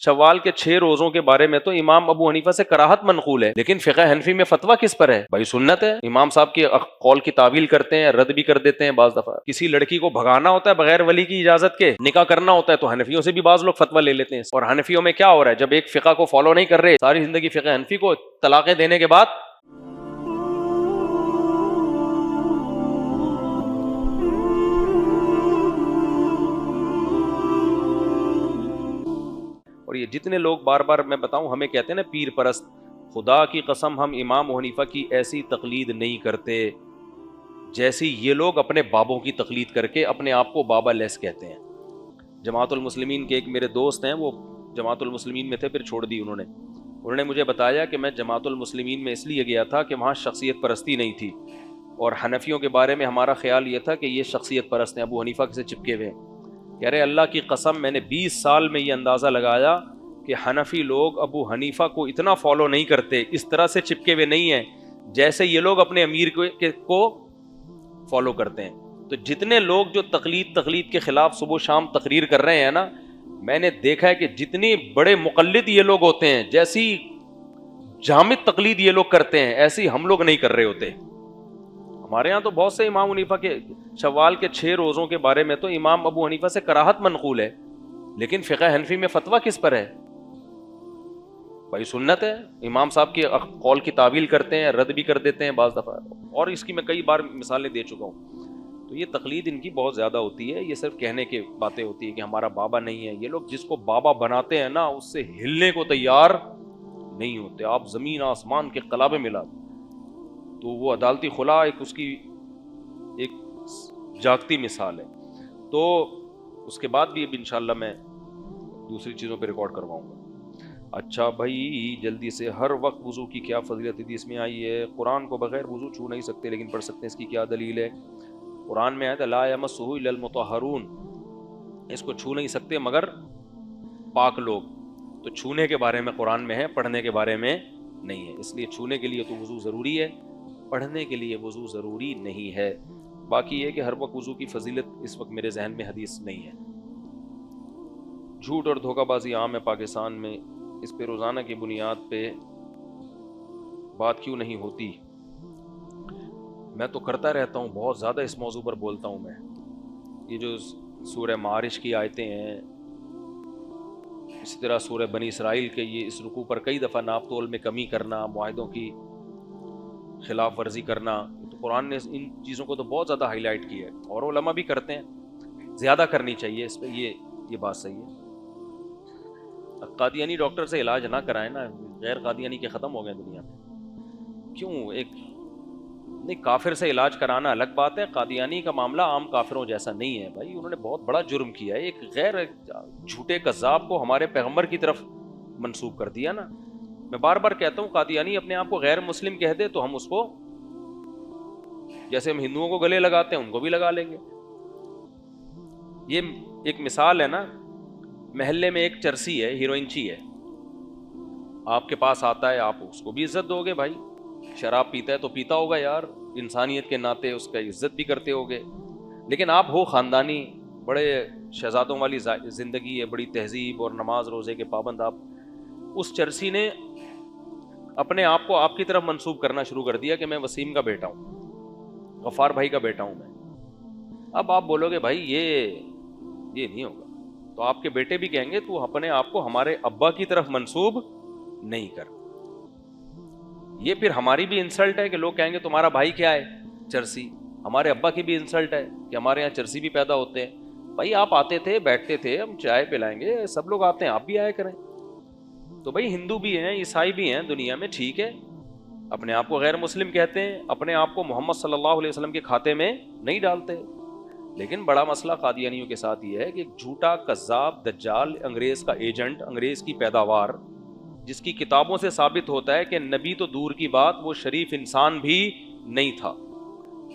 شوال کے 6 روزوں کے بارے میں تو امام ابو حنیفہ سے کراہت منقول ہے، لیکن فقہ حنفی میں فتویٰ کس پر ہے؟ بھائی سنت ہے۔ امام صاحب کے قول کی تعویل کرتے ہیں، رد بھی کر دیتے ہیں بعض دفعہ۔ کسی لڑکی کو بھگانا ہوتا ہے بغیر ولی کی اجازت کے، نکاح کرنا ہوتا ہے تو حنفیوں سے بھی بعض لوگ فتویٰ لے لیتے ہیں۔ اور حنفیوں میں کیا ہو رہا ہے، جب ایک فقہ کو فالو نہیں کر رہے، ساری زندگی فقہ حنفی کو، طلاقیں دینے کے بعد اور یہ جتنے لوگ بار بار میں بتاؤں ہمیں کہتے ہیں نا پیر پرست، خدا کی قسم ہم امام ابو حنیفہ کی ایسی تقلید نہیں کرتے جیسی یہ لوگ اپنے بابوں کی تقلید کر کے اپنے آپ کو بابا لیس کہتے ہیں۔ جماعت المسلمین کے ایک میرے دوست ہیں، وہ جماعت المسلمین میں تھے، پھر چھوڑ دی انہوں نے مجھے بتایا کہ میں جماعت المسلمین میں اس لیے گیا تھا کہ وہاں شخصیت پرستی نہیں تھی، اور حنفیوں کے بارے میں ہمارا خیال یہ تھا کہ یہ شخصیت پرست ہیں، ابو حنیفہ سے چپکے ہوئے ہیں۔ کہہ رہے اللہ کی قسم میں نے 20 سال میں یہ اندازہ لگایا کہ حنفی لوگ ابو حنیفہ کو اتنا فالو نہیں کرتے، اس طرح سے چپکے ہوئے نہیں ہیں جیسے یہ لوگ اپنے امیر کو فالو کرتے ہیں۔ تو جتنے لوگ جو تقلید کے خلاف صبح و شام تقریر کر رہے ہیں نا، میں نے دیکھا ہے کہ جتنی بڑے مقلد یہ لوگ ہوتے ہیں، جیسی جامد تقلید یہ لوگ کرتے ہیں، ایسی ہم لوگ نہیں کر رہے ہوتے۔ ہمارے ہاں تو بہت سے امام حنیفہ کے شوال کے 6 روزوں کے بارے میں تو امام ابو حنیفہ سے کراہت منقول ہے، لیکن فقہ حنفی میں فتویٰ کس پر ہے؟ بھائی سنت ہے۔ امام صاحب کے قول کی تعویل کرتے ہیں، رد بھی کر دیتے ہیں بعض دفعہ، اور اس کی میں کئی بار مثالیں دے چکا ہوں۔ تو یہ تقلید ان کی بہت زیادہ ہوتی ہے، یہ صرف کہنے کی باتیں ہوتی ہے کہ ہمارا بابا نہیں ہے۔ یہ لوگ جس کو بابا بناتے ہیں نا، اس سے ہلنے کو تیار نہیں ہوتے۔ آپ زمین آسمان کے قلابے ملا دو، تو وہ عدالتی خلا ایک اس کی ایک جاگتی مثال ہے۔ تو اس کے بعد بھی اب انشاءاللہ میں دوسری چیزوں پہ ریکارڈ کرواؤں گا۔ اچھا بھائی جلدی سے، ہر وقت وضو کی کیا فضیلت حدیث میں آئی ہے؟ قرآن کو بغیر وضو چھو نہیں سکتے لیکن پڑھ سکتے ہیں، اس کی کیا دلیل ہے؟ قرآن میں آیا تھا لا یمسہ الا المطہرون، اس کو چھو نہیں سکتے مگر پاک لوگ۔ تو چھونے کے بارے میں قرآن میں ہے، پڑھنے کے بارے میں نہیں ہے، اس لیے چھونے کے لیے تو وضو ضروری ہے، پڑھنے کے لیے وضو ضروری نہیں ہے۔ باقی یہ کہ ہر وقت وضو کی فضیلت اس وقت میرے ذہن میں حدیث نہیں ہے۔ جھوٹ اور دھوکہ بازی عام ہے پاکستان میں، اس پہ روزانہ کی بنیاد پہ بات کیوں نہیں ہوتی؟ میں تو کرتا رہتا ہوں، بہت زیادہ اس موضوع پر بولتا ہوں میں۔ یہ جو سورہ معارج کی آیتیں ہیں، اسی طرح سورہ بنی اسرائیل کے یہ اس رکوع پر کئی دفعہ ناپ تول میں کمی کرنا، معاہدوں کی خلاف ورزی کرنا، تو قرآن نے ان چیزوں کو تو بہت زیادہ ہائی لائٹ کیا ہے، اور علماء بھی کرتے ہیں، زیادہ کرنی چاہیے اس پہ، یہ بات صحیح ہے۔ قادیانی ڈاکٹر سے علاج نہ کرائیں نا، غیر قادیانی کے ختم ہو گئے دنیا میں۔ کیوں ایک نہیں، کافر سے علاج کرانا الگ بات ہے، قادیانی کا معاملہ عام کافروں جیسا نہیں ہے بھائی، انہوں نے بہت بڑا جرم کیا ہے، ایک غیر جھوٹے کذاب کو ہمارے پیغمبر کی طرف منسوب کر دیا نا۔ میں بار بار کہتا ہوں قادیانی اپنے آپ کو غیر مسلم کہہ دے تو ہم اس کو، جیسے ہم ہندوؤں کو گلے لگاتے ہیں ان کو بھی لگا لیں گے۔ یہ ایک مثال ہے نا، محلے میں ایک چرسی ہے، ہیروئنچی ہے، آپ کے پاس آتا ہے، آپ اس کو بھی عزت دو گے بھائی، شراب پیتا ہے تو پیتا ہوگا یار، انسانیت کے ناطے اس کا عزت بھی کرتے ہوگے، لیکن آپ ہو خاندانی، بڑے شہزادوں والی زندگی ہے، بڑی تہذیب اور نماز روزے کے پابند، آپ اس چرسی نے اپنے آپ کو آپ کی طرف منسوب کرنا شروع کر دیا کہ میں وسیم کا بیٹا ہوں، غفار بھائی کا بیٹا ہوں میں۔ اب آپ بولو گے بھائی یہ نہیں ہوگا، تو آپ کے بیٹے بھی کہیں گے تو اپنے آپ کو ہمارے ابا کی طرف منسوب نہیں کر۔ یہ پھر ہماری بھی انسلٹ ہے کہ لوگ کہیں گے تمہارا بھائی کیا ہے؟ چرسی۔ ہمارے ابا کی بھی انسلٹ ہے کہ ہمارے یہاں چرسی بھی پیدا ہوتے ہیں۔ بھائی آپ آتے تھے، بیٹھتے تھے، ہم چائے پلائیں گے، سب لوگ آتے ہیں، آپ بھی آیا کریں۔ تو بھائی ہندو بھی ہیں، عیسائی بھی ہیں دنیا میں، ٹھیک ہے، اپنے آپ کو غیر مسلم کہتے ہیں، اپنے آپ کو محمد صلی اللہ علیہ وسلم کے کھاتے میں نہیں ڈالتے، لیکن بڑا مسئلہ قادیانیوں کے ساتھ یہ ہے کہ ایک جھوٹا کذاب دجال، انگریز کا ایجنٹ، انگریز کی پیداوار، جس کی کتابوں سے ثابت ہوتا ہے کہ نبی تو دور کی بات، وہ شریف انسان بھی نہیں تھا،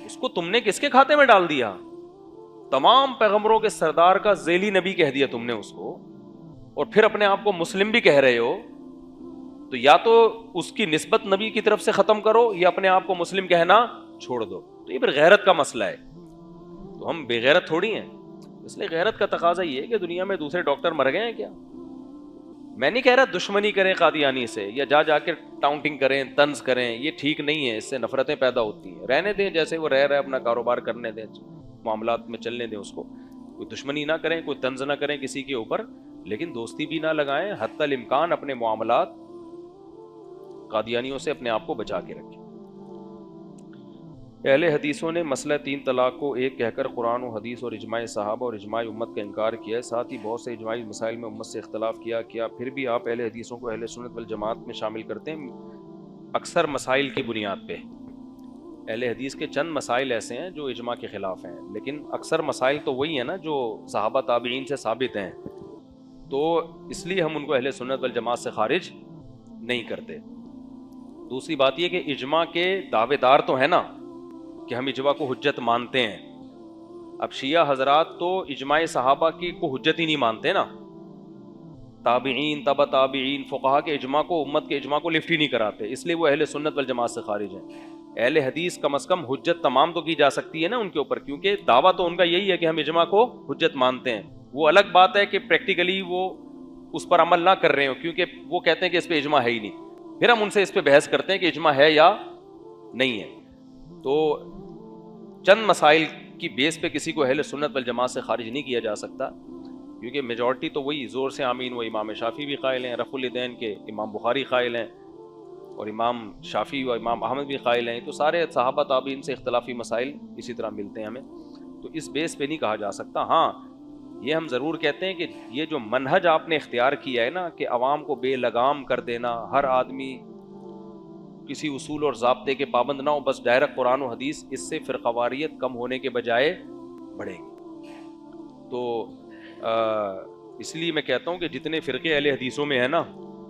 اس کو تم نے کس کے کھاتے میں ڈال دیا؟ تمام پیغمبروں کے سردار کا ذیلی نبی کہہ دیا تم نے اس کو، اور پھر اپنے آپ کو مسلم بھی کہہ رہے ہو۔ تو یا تو اس کی نسبت نبی کی طرف سے ختم کرو، یا اپنے آپ کو مسلم کہنا چھوڑ دو۔ تو یہ پھر غیرت کا مسئلہ ہے، تو ہم بے غیرت تھوڑی ہیں، اس لیے غیرت کا تقاضا یہ ہے کہ دنیا میں دوسرے ڈاکٹر مر گئے ہیں کیا؟ میں نہیں کہہ رہا دشمنی کریں قادیانی سے یا جا کے ٹاؤنٹنگ کریں، طنز کریں، یہ ٹھیک نہیں ہے، اس سے نفرتیں پیدا ہوتی ہیں. رہنے دیں جیسے وہ رہ رہا ہے، اپنا کاروبار کرنے دیں، معاملات میں چلنے دیں اس کو. کوئی دشمنی نہ کریں، کوئی طنز نہ کریں کسی کے اوپر، لیکن دوستی بھی نہ لگائیں. حتی الامکان اپنے معاملات قادیانیوں سے اپنے آپ کو بچا کے رکھیں. اہل حدیثوں نے مسئلہ 3 طلاق کو ایک کہہ کر قرآن و حدیث اور اجماع صحابہ اور اجماع امت کا انکار کیا ہے. ساتھ ہی بہت سے اجماعی مسائل میں امت سے اختلاف کیا. کیا پھر بھی آپ اہل حدیثوں کو اہل سنت والجماعت میں شامل کرتے ہیں؟ اکثر مسائل کی بنیاد پہ. اہل حدیث کے چند مسائل ایسے ہیں جو اجماع کے خلاف ہیں، لیکن اکثر مسائل تو وہی ہیں نا جو صحابہ تابعین سے ثابت ہیں، تو اس لیے ہم ان کو اہل سنت والجماعت سے خارج نہیں کرتے. دوسری بات یہ کہ اجماع کے دعوے دار تو ہیں نا کہ ہم اجماع کو حجت مانتے ہیں. اب شیعہ حضرات تو اجماع صحابہ کی کو حجت ہی نہیں مانتے نا. تابعین، تبع تابعین، فقہا کے اجماع کو، امت کے اجماع کو لفٹ ہی نہیں کراتے، اس لیے وہ اہل سنت والجماعت سے خارج ہیں. اہل حدیث کم از کم حجت تمام تو کی جا سکتی ہے نا ان کے اوپر، کیونکہ دعویٰ تو ان کا یہی ہے کہ ہم اجماع کو حجت مانتے ہیں. وہ الگ بات ہے کہ پریکٹیکلی وہ اس پر عمل نہ کر رہے ہوں، کیونکہ وہ کہتے ہیں کہ اس پہ اجماع ہے ہی نہیں. پھر ہم ان سے اس پہ بحث کرتے ہیں کہ اجماع ہے یا نہیں ہے. تو چند مسائل کی بیس پہ کسی کو اہل سنت والجماعت سے خارج نہیں کیا جا سکتا، کیونکہ میجورٹی تو وہی زور سے آمین وہ امام شافعی بھی قائل ہیں، رفع الیدین کے امام بخاری قائل ہیں، اور امام شافعی و امام احمد بھی قائل ہیں. تو سارے صحابہ تابعین سے اختلافی مسائل اسی طرح ملتے ہیں ہمیں، تو اس بیس پہ نہیں کہا جا سکتا. ہاں یہ ہم ضرور کہتے ہیں کہ یہ جو منہج آپ نے اختیار کیا ہے نا کہ عوام کو بے لگام کر دینا، ہر آدمی کسی اصول اور ضابطے کے پابند نہ ہو، بس ڈائریکٹ قرآن و حدیث، اس سے فرقواریت کم ہونے کے بجائے بڑھے گی. تو اس لیے میں کہتا ہوں کہ جتنے فرقے اہل حدیثوں میں ہیں نا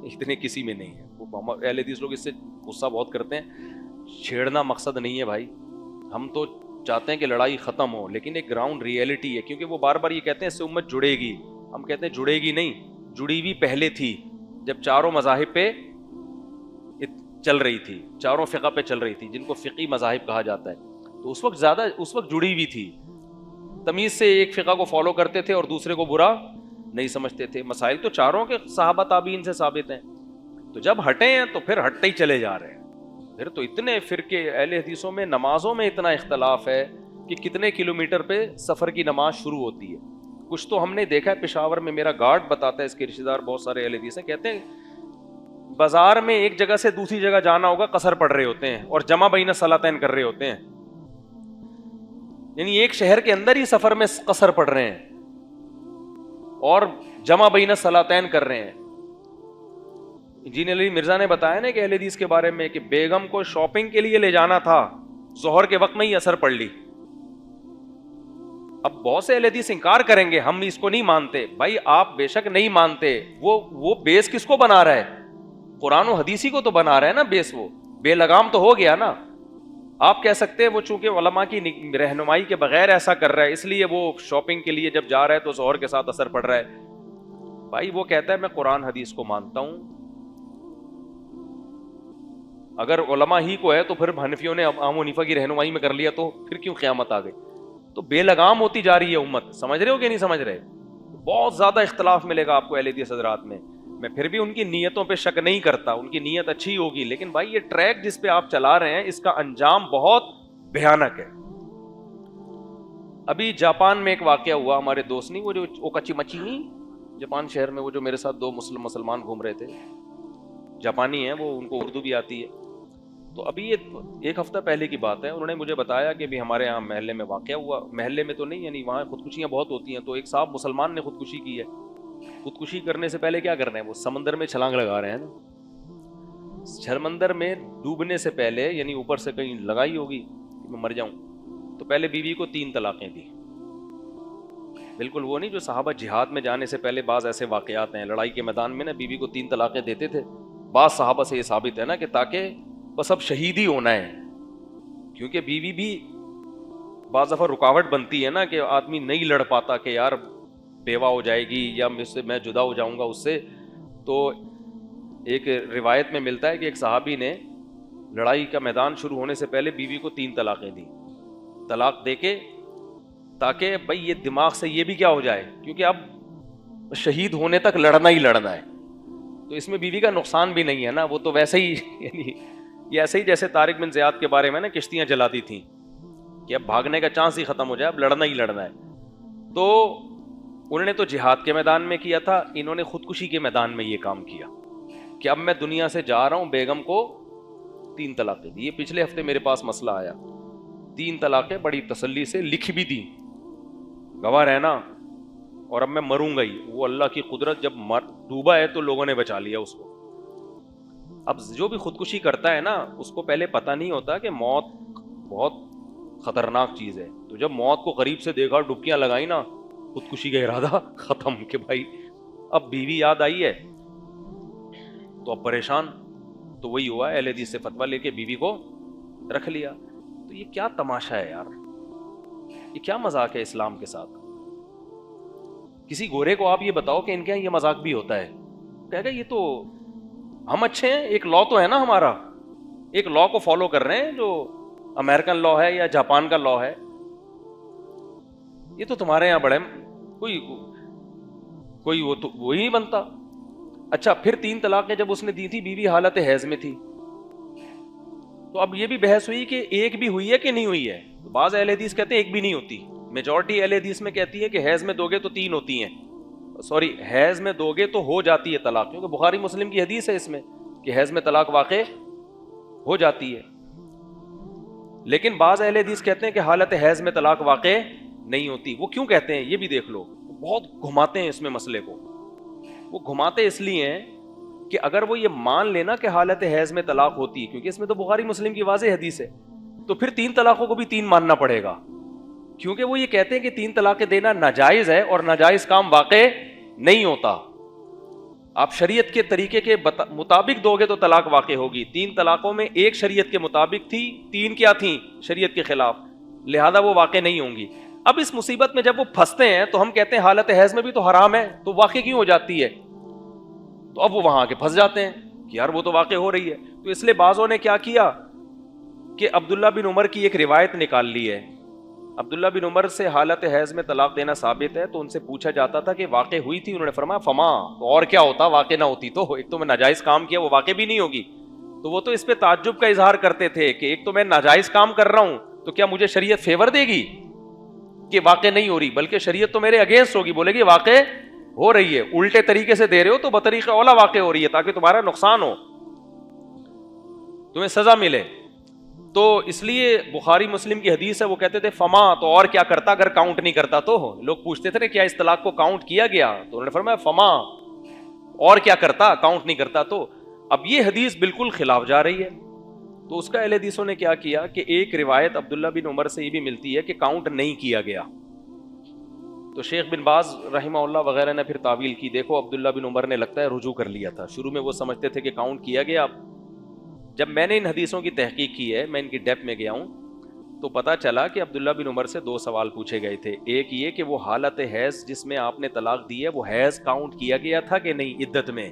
اتنے کسی میں نہیں ہیں. وہ اہل حدیث لوگ اس سے غصہ بہت کرتے ہیں. چھیڑنا مقصد نہیں ہے بھائی، ہم تو چاہتے ہیں کہ لڑائی ختم ہو، لیکن ایک گراؤنڈ ریئلٹی ہے، کیونکہ وہ بار بار یہ کہتے ہیں اس سے امت جڑے گی. ہم کہتے ہیں جڑے گی نہیں، جڑی ہوئی پہلے تھی جب چاروں مذاہب پہ چل رہی تھی، چاروں فقہ پہ چل رہی تھی، جن کو فقی مذاہب کہا جاتا ہے. تو اس وقت زیادہ جڑی ہوئی تھی، تمیز سے ایک فقہ کو فالو کرتے تھے اور دوسرے کو برا نہیں سمجھتے تھے. مسائل تو چاروں کے صحابہ تابعین سے ثابت ہیں. تو جب ہٹے ہیں تو پھر ہٹتے ہی چلے جا رہے ہیں. پھر تو اتنے فرقے اہل حدیثوں میں، نمازوں میں اتنا اختلاف ہے کہ کتنے کلومیٹر پہ سفر کی نماز شروع ہوتی ہے. کچھ تو ہم نے دیکھا ہے پشاور میں، میرا گارڈ بتاتا ہے، اس کے رشتہ دار بہت سارے اہل حدیث ہیں، کہتے ہیں بازار میں ایک جگہ سے دوسری جگہ جانا ہوگا، قصر پڑھ رہے ہوتے ہیں اور جمع بین الصلاتین کر رہے ہوتے ہیں. یعنی ایک شہر کے اندر ہی سفر میں قصر پڑھ رہے ہیں اور جمع بین الصلاتین کر رہے ہیں. انجینئر علی مرزا نے بتایا نا کہ اہل حدیث کے بارے میں کہ بیگم کو شاپنگ کے لیے لے جانا تھا، ظہر کے وقت میں ہی اثر پڑھ لی. اب بہت سے اہل حدیث انکار کریں گے ہم اس کو نہیں مانتے. بھائی آپ بے شک نہیں مانتے، وہ بیس کس کو بنا رہا ہے؟ قرآن و حدیثی کو تو بنا رہا ہے نا بیس. وہ بے لگام تو ہو گیا نا. آپ کہہ سکتے ہیں وہ چونکہ علماء کی رہنمائی کے بغیر ایسا کر رہا ہے، اس لیے وہ شاپنگ کے لیے جب جا رہا ہے تو ظہر کے ساتھ اثر پڑ رہا ہے. بھائی وہ کہتا ہے میں قرآن حدیث کو مانتا ہوں. اگر علماء ہی کو ہے تو پھر حنفیوں نے ابو حنیفہ کی رہنمائی میں کر لیا، تو پھر کیوں قیامت آ گئی؟ تو بے لگام ہوتی جا رہی ہے امت. سمجھ رہے ہو کہ نہیں سمجھ رہے؟ بہت زیادہ اختلاف ملے گا آپ کو اہل حدیث حضرات میں. میں پھر بھی ان کی نیتوں پہ شک نہیں کرتا، ان کی نیت اچھی ہوگی، لیکن بھائی یہ ٹریک جس پہ آپ چلا رہے ہیں اس کا انجام بہت بھیانک ہے. ابھی جاپان میں ایک واقعہ ہوا، ہمارے دوست نہیں، وہ جو اوکاچی مچی نہیں، جاپان شہر میں، وہ جو میرے ساتھ 2 مسلمان گھوم رہے تھے، جاپانی ہیں وہ، ان کو اردو بھی آتی ہے. تو ابھی یہ 1 ہفتہ پہلے کی بات ہے، انہوں نے مجھے بتایا کہ بھی ہمارے یہاں محلے میں واقعہ ہوا. محلے میں تو نہیں، یعنی وہاں خودکشیاں بہت ہوتی ہیں. تو ایک صاحب مسلمان نے خودکشی کی ہے. خودکشی کرنے سے پہلے کیا کرنا ہے؟ وہ سمندر میں چھلانگ لگا رہے ہیں نا. سمندر میں ڈوبنے سے پہلے، یعنی اوپر سے کہیں لگائی ہوگی کہ میں مر جاؤں، تو پہلے بیوی کو 3 طلاقیں دی. بالکل وہ نہیں جو صحابہ جہاد میں جانے سے پہلے بعض ایسے واقعات ہیں، لڑائی کے میدان میں نا بیوی کو 3 طلاقیں دیتے تھے. بعض صحابہ سے یہ ثابت ہے نا کہ تاکہ بس اب شہید ہی ہونا ہے، کیونکہ بیوی بھی بعض دفعہ رکاوٹ بنتی ہے نا کہ آدمی نہیں لڑ پاتا کہ یار بیوہ ہو جائے گی یا میں جدا ہو جاؤں گا اس سے. تو ایک روایت میں ملتا ہے کہ ایک صحابی نے لڑائی کا میدان شروع ہونے سے پہلے بیوی کو 3 طلاقیں دی، طلاق دے کے تاکہ بھائی یہ دماغ سے یہ بھی کیا ہو جائے، کیونکہ اب شہید ہونے تک لڑنا ہی لڑنا ہے. تو اس میں بیوی کا نقصان بھی نہیں ہے نا, وہ تو ویسے ہی یعنی یہ ایسے ہی جیسے طارق بن زیاد کے بارے میں نا کشتیاں جلاتی تھیں کہ اب بھاگنے کا چانس ہی ختم ہو جائے, اب لڑنا ہی لڑنا ہے. تو انہوں نے تو جہاد کے میدان میں کیا تھا, انہوں نے خودکشی کے میدان میں یہ کام کیا کہ اب میں دنیا سے جا رہا ہوں, بیگم کو 3 طلاقیں دی. یہ پچھلے ہفتے میرے پاس مسئلہ آیا, 3 طلاقیں بڑی تسلی سے لکھ بھی دی, گواہ رہنا, اور اب میں مروں گا ہی. وہ اللہ کی قدرت, جب ڈوبا ہے تو لوگوں نے بچا لیا اس کو. اب جو بھی خودکشی کرتا ہے نا, اس کو پہلے پتہ نہیں ہوتا کہ موت بہت خطرناک چیز ہے. تو جب موت کو قریب سے دیکھا, ڈبکیاں لگائی نا, خودکشی کا ارادہ ختم کہ بھائی اب بیوی یاد آئی ہے تو اب پریشان. تو وہی ہوا, اہل حدیث سے فتویٰ لے کے بیوی کو رکھ لیا. تو یہ کیا تماشا ہے یار, یہ کیا مذاق ہے اسلام کے ساتھ. کسی گورے کو آپ یہ بتاؤ کہ ان کے یہاں یہ مذاق بھی ہوتا ہے, کہے گا یہ تو ہم اچھے ہیں, ایک لا تو ہے نا ہمارا, ایک لا کو فالو کر رہے ہیں جو امریکن لا ہے یا جاپان کا لا ہے. یہ تو تمہارے یہاں بڑے کوئی وہ تو وہی نہیں بنتا. اچھا, پھر 3 طلاقیں جب اس نے دی تھی, بیوی حالت حیض میں تھی, تو اب یہ بھی بحث ہوئی کہ ایک بھی ہوئی ہے کہ نہیں ہوئی ہے. بعض اہل حدیث کہتے ہیں ایک بھی نہیں ہوتی, میجورٹی اہل حدیث میں کہتی ہے کہ حیض میں دو گے تو 3 ہوتی ہیں, حیض میں دو گے تو ہو جاتی ہے طلاق, کیونکہ بخاری مسلم کی حدیث ہے اس میں کہ حیض میں طلاق واقع ہو جاتی ہے. لیکن بعض اہل حدیث کہتے ہیں کہ حالت حیض میں طلاق واقع نہیں ہوتی. وہ کیوں کہتے ہیں یہ بھی دیکھ لو, بہت گھماتے ہیں اس میں مسئلے کو. وہ گھماتے اس لیے ہیں کہ اگر وہ یہ مان لینا کہ حالت حیض میں طلاق ہوتی ہے, کیونکہ اس میں تو بخاری مسلم کی واضح حدیث ہے, تو پھر 3 طلاقوں کو بھی 3 ماننا پڑے گا, کیونکہ وہ یہ کہتے ہیں کہ 3 طلاقیں دینا ناجائز ہے اور ناجائز کام واقع نہیں ہوتا. آپ شریعت کے طریقے کے مطابق دو گے تو طلاق واقع ہوگی. 3 طلاقوں میں ایک شریعت کے مطابق تھی, 3 کیا تھیں شریعت کے خلاف, لہذا وہ واقع نہیں ہوں گی. اب اس مصیبت میں جب وہ پھنستے ہیں تو ہم کہتے ہیں حالت حیض میں بھی تو حرام ہے, تو واقع کیوں ہو جاتی ہے؟ تو اب وہ وہاں آ کے پھنس جاتے ہیں کہ یار وہ تو واقع ہو رہی ہے. تو اس لیے بعضوں نے کیا کیا کہ عبداللہ بن عمر کی ایک روایت نکال لی ہے. عبداللہ بن عمر سے حالت حیض میں طلاق دینا ثابت ہے, تو ان سے پوچھا جاتا تھا کہ واقع ہوئی تھی, انہوں نے فرمایا فما, تو اور کیا ہوتا واقع نہ ہوتی تو, ایک تو میں ناجائز کام کیا, وہ واقع بھی نہیں ہوگی. تو وہ تو اس پہ تعجب کا اظہار کرتے تھے کہ ایک تو میں ناجائز کام کر رہا ہوں, تو کیا مجھے شریعت فیور دے گی کہ واقع نہیں ہو رہی, بلکہ شریعت تو میرے اگینسٹ ہوگی, بولے گی واقع ہو رہی ہے, الٹے طریقے سے دے رہے ہو تو بطریقہ اولا واقع ہو رہی ہے تاکہ تمہارا نقصان ہو, تمہیں سزا ملے. تو اس لیے بخاری مسلم کی حدیث ہے, وہ کہتے تھے فما, تو اور کیا کرتا اگر کاؤنٹ نہیں کرتا تو. لوگ پوچھتے تھے کیا اس طلاق کو کاؤنٹ کیا گیا, تو انہوں نے فرمایا فما, اور کیا کرتا کاؤنٹ نہیں کرتا تو. اب یہ حدیث بالکل خلاف جا رہی ہے, تو اس کا اہل حدیثوں نے کیا کیا کہ ایک روایت عبداللہ بن عمر سے یہ بھی ملتی ہے کہ کاؤنٹ نہیں کیا گیا. تو شیخ بن باز رحمہ اللہ وغیرہ نے پھر تعویل کی, دیکھو عبداللہ بن عمر نے لگتا ہے رجوع کر لیا تھا, شروع میں وہ سمجھتے تھے کہ کاؤنٹ کیا گیا. جب میں نے ان حدیثوں کی تحقیق کی ہے, میں ان کی ڈیپ میں گیا ہوں, تو پتا چلا کہ عبداللہ بن عمر سے 2 سوال پوچھے گئے تھے. ایک یہ کہ وہ حالت حیض جس میں آپ نے طلاق دی ہے وہ حیض کاؤنٹ کیا گیا تھا کہ نہیں عدت میں,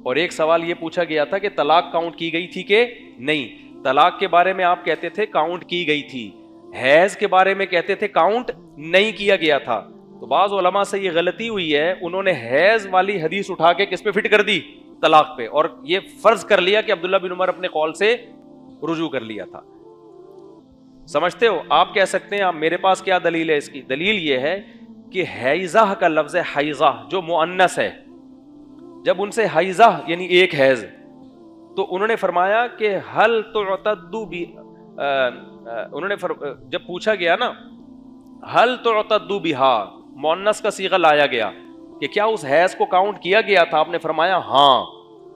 اور ایک سوال یہ پوچھا گیا تھا کہ طلاق کاؤنٹ کی گئی تھی کہ نہیں. طلاق کے بارے میں آپ کہتے تھے کاؤنٹ کی گئی تھی, حیض کے بارے میں کہتے تھے کاؤنٹ نہیں کیا گیا تھا. تو بعض علماء سے یہ غلطی ہوئی ہے, انہوں نے حیض والی حدیث اٹھا کے کس پہ فٹ کر دی, طلاق پہ, اور یہ فرض کر لیا کہ عبداللہ بن عمر اپنے قول سے رجوع کر لیا تھا. سمجھتے ہو؟ آپ کہہ سکتے ہیں آپ میرے پاس کیا دلیل ہے اس کی؟ دلیل یہ ہے کہ حیضہ کا لفظ حیضہ جو مؤنث ہے, جب ان سے حیضہ یعنی ایک حیض, تو انہوں نے فرمایا کہ حل تعتد انہوں نے جب پوچھا گیا نا حل تعتد بہا, مؤنث کا صیغہ لایا گیا کہ کیا اس حیض کو کاؤنٹ کیا گیا تھا, آپ نے فرمایا ہاں,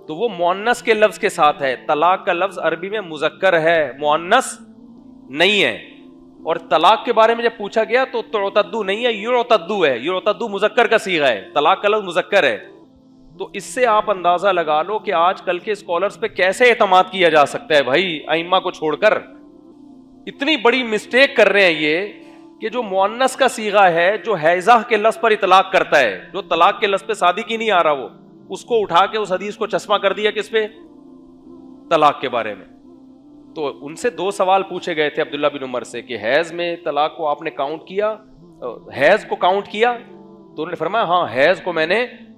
تو وہ مؤنث کے لفظ کے ساتھ ہے. طلاق کا لفظ عربی میں مذکر ہے, مؤنث نہیں ہے. اور طلاق کے بارے میں جب پوچھا گیا تو تعتدو نہیں ہے, یعتدو ہے. یعتدو مذکر کا صیغہ ہے, طلاق کا لفظ مذکر ہے. تو اس سے آپ اندازہ لگا لو کہ آج کل کے اسکالرز پہ کیسے اعتماد کیا جا سکتا ہے بھائی, ائمہ کو چھوڑ کر. اتنی بڑی مسٹیک کر رہے ہیں یہ کہ جو مؤنث کا صیغہ ہے, جو حیضہ کے لفظ پر اطلاق کرتا ہے, جو طلاق کے لفظ پہ صادق ہی نہیں آ رہا, وہ اس کو اٹھا کے اس حدیث کو چشمہ کر دیا کس پہ, طلاق کے بارے میں. تو ان سے 2 سوال پوچھے گئے تھے عبداللہ بن عمر سے کہ حیض میں طلاق کو آپ نے کاؤنٹ کیا, حیض کو کاؤنٹ کیا, تو انہوں نے فرمایا ہاں حیض کو میں نے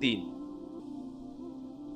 3।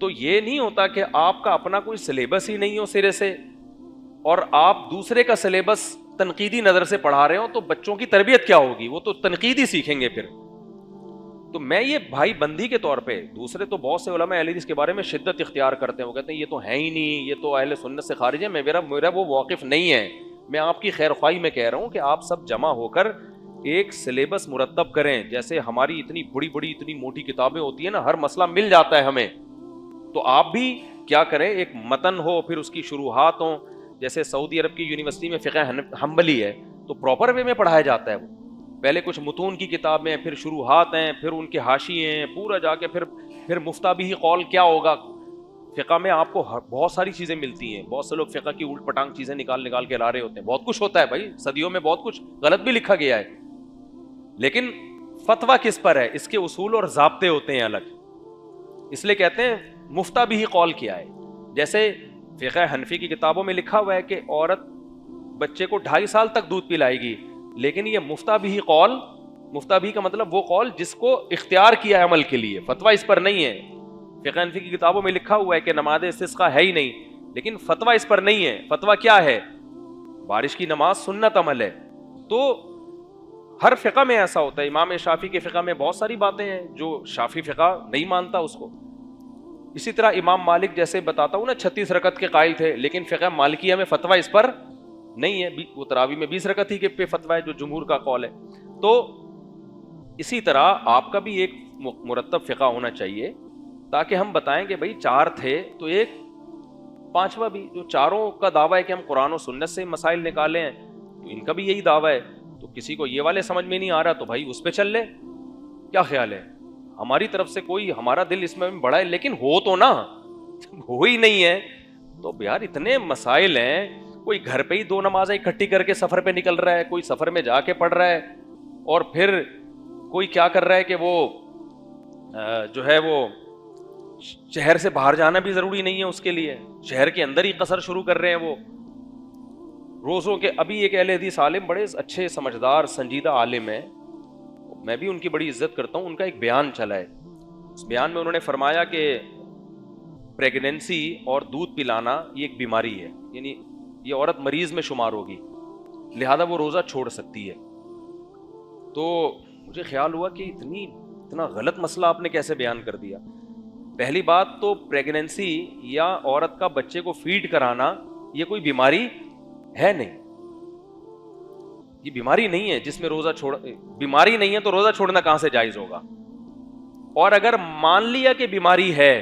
تو یہ نہیں ہوتا کہ آپ کا اپنا کوئی سلیبس ہی نہیں ہو سرے سے اور آپ دوسرے کا سلیبس تنقیدی نظر سے پڑھا رہے ہو، تو بچوں کی تربیت کیا ہوگی؟ وہ تو تنقیدی سیکھیں گے پھر. تو میں یہ بھائی بندی کے طور پہ، دوسرے تو بہت سے علماء اہل حدیث کے بارے میں شدت اختیار کرتے ہیں، وہ کہتے ہیں یہ تو ہے ہی نہیں، یہ تو اہل سنت سے خارج ہے. میرا وہ واقف نہیں ہے. میں آپ کی خیر خواہی میں کہہ رہا ہوں کہ آپ سب جمع ہو کر ایک سلیبس مرتب کریں. جیسے ہماری اتنی بڑی اتنی موٹی کتابیں ہوتی ہیں نا، ہر مسئلہ مل جاتا ہے ہمیں، تو آپ بھی کیا کریں، ایک متن ہو، پھر اس کی شروحات ہوں. جیسے سعودی عرب کی یونیورسٹی میں فقہ حنبلی ہے تو پراپر وے میں پڑھایا جاتا ہے. وہ پہلے کچھ متون کی کتابیں، پھر شروحات ہیں، پھر ان کے حاشیے ہیں، پورا جا کے پھر مفتابی قول کیا ہوگا. فقہ میں آپ کو بہت ساری چیزیں ملتی ہیں. بہت سے لوگ فقہ کی الٹ پٹانگ چیزیں نکال کے لا رہے ہوتے ہیں. بہت کچھ ہوتا ہے بھائی، صدیوں میں بہت کچھ غلط بھی لکھا گیا ہے، لیکن فتویٰ کس پر ہے؟ اس کے اصول اور ضابطے ہوتے ہیں الگ. اس لیے کہتے ہیں مفتابی قول کیا ہے. جیسے فقہ حنفی کی کتابوں میں لکھا ہوا ہے کہ عورت بچے کو 2.5 سال تک دودھ پلائے گی، لیکن یہ مفتابی قول، مفتابی کا مطلب وہ قول جس کو اختیار کیا ہے عمل کے لیے، فتویٰ اس پر نہیں ہے. فقہ حنفی کی کتابوں میں لکھا ہوا ہے کہ نماز استسقاء ہے ہی نہیں، لیکن فتویٰ اس پر نہیں ہے. فتویٰ کیا ہے؟ بارش کی نماز سنت عمل ہے. تو ہر فقہ میں ایسا ہوتا ہے. امام شافعی کے فقہ میں بہت ساری باتیں ہیں جو شافعی فقہ نہیں مانتا اس کو. اسی طرح امام مالک جیسے بتاتا ہوں نا 36 رکعت کے قائل تھے، لیکن فقہ مالکیہ میں فتویٰ اس پر نہیں ہے. وہ تراویح میں 20 رکعت ہی کے پہ فتویٰ ہے جو جمہور کا قول ہے. تو اسی طرح آپ کا بھی ایک مرتب فقہ ہونا چاہیے تاکہ ہم بتائیں کہ بھائی 4 تھے تو ایک 5واں بھی. جو چاروں کا دعویٰ ہے کہ ہم قرآن و سنت سے مسائل نکالے ہیں، تو ان کا بھی یہی دعویٰ ہے. تو کسی کو یہ والے سمجھ میں نہیں آ رہا تو بھائی اس پہ چل لے. کیا خیال ہے؟ ہماری طرف سے کوئی، ہمارا دل اس میں بڑا ہے، لیکن ہو تو نا، ہو ہی نہیں ہے. تو یار اتنے مسائل ہیں. کوئی گھر پہ ہی 2 نمازیں اکٹھی کر کے سفر پہ نکل رہا ہے، کوئی سفر میں جا کے پڑھ رہا ہے، اور پھر کوئی کیا کر رہا ہے کہ وہ جو ہے وہ شہر سے باہر جانا بھی ضروری نہیں ہے اس کے لیے، شہر کے اندر ہی قصر شروع کر رہے ہیں وہ روزوں کے. ابھی ایک اہل حدیث عالم، بڑے اچھے سمجھدار سنجیدہ عالم ہیں، میں بھی ان کی بڑی عزت کرتا ہوں. ان کا ایک بیان چلا ہے. اس بیان میں انہوں نے فرمایا کہ پریگنینسی اور دودھ پلانا یہ ایک بیماری ہے، یعنی یہ عورت مریض میں شمار ہوگی، لہذا وہ روزہ چھوڑ سکتی ہے. تو مجھے خیال ہوا کہ اتنا غلط مسئلہ آپ نے کیسے بیان کر دیا. پہلی بات تو پریگنینسی یا عورت کا بچے کو فیڈ کرانا یہ کوئی بیماری ہے نہیں. یہ بیماری نہیں ہے جس میں روزہ بیماری نہیں ہے تو روزہ چھوڑنا کہاں سے جائز ہوگا؟ اور اگر مان لیا کہ بیماری ہے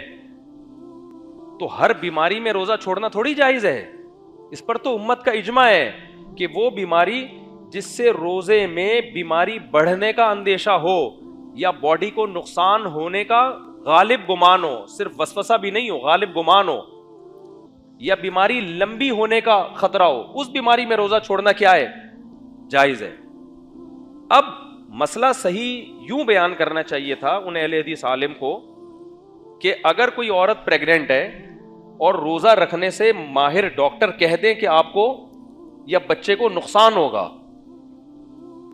تو ہر بیماری میں روزہ چھوڑنا تھوڑی جائز ہے. اس پر تو امت کا اجماع ہے کہ وہ بیماری جس سے روزے میں بیماری بڑھنے کا اندیشہ ہو یا باڈی کو نقصان ہونے کا غالب گمان ہو، صرف وسوسہ بھی نہیں ہو، غالب گمان ہو، یا بیماری لمبی ہونے کا خطرہ ہو، اس بیماری میں روزہ چھوڑنا کیا ہے؟ جائز ہے. اب مسئلہ صحیح یوں بیان کرنا چاہیے تھا ان اہل حدیث عالم کو کہ اگر کوئی عورت پریگننٹ ہے اور روزہ رکھنے سے ماہر ڈاکٹر کہہ دیں کہ آپ کو یا بچے کو نقصان ہوگا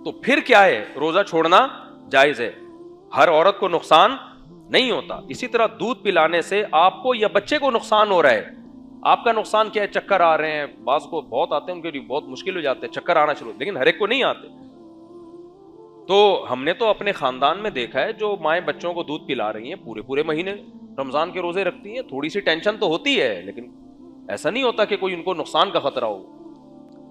تو پھر کیا ہے؟ روزہ چھوڑنا جائز ہے. ہر عورت کو نقصان نہیں ہوتا. اسی طرح دودھ پلانے سے آپ کو یا بچے کو نقصان ہو رہا ہے. آپ کا نقصان کیا ہے؟ چکر آ رہے ہیں، بعض کو بہت آتے ہیں، ان کے لیے بہت مشکل ہو جاتے ہیں، چکر آنا شروع، لیکن ہر ایک کو نہیں آتے. تو ہم نے تو اپنے خاندان میں دیکھا ہے جو مائیں بچوں کو دودھ پلا رہی ہیں پورے مہینے رمضان کے روزے رکھتی ہیں. تھوڑی سی ٹینشن تو ہوتی ہے، لیکن ایسا نہیں ہوتا کہ کوئی ان کو نقصان کا خطرہ ہو.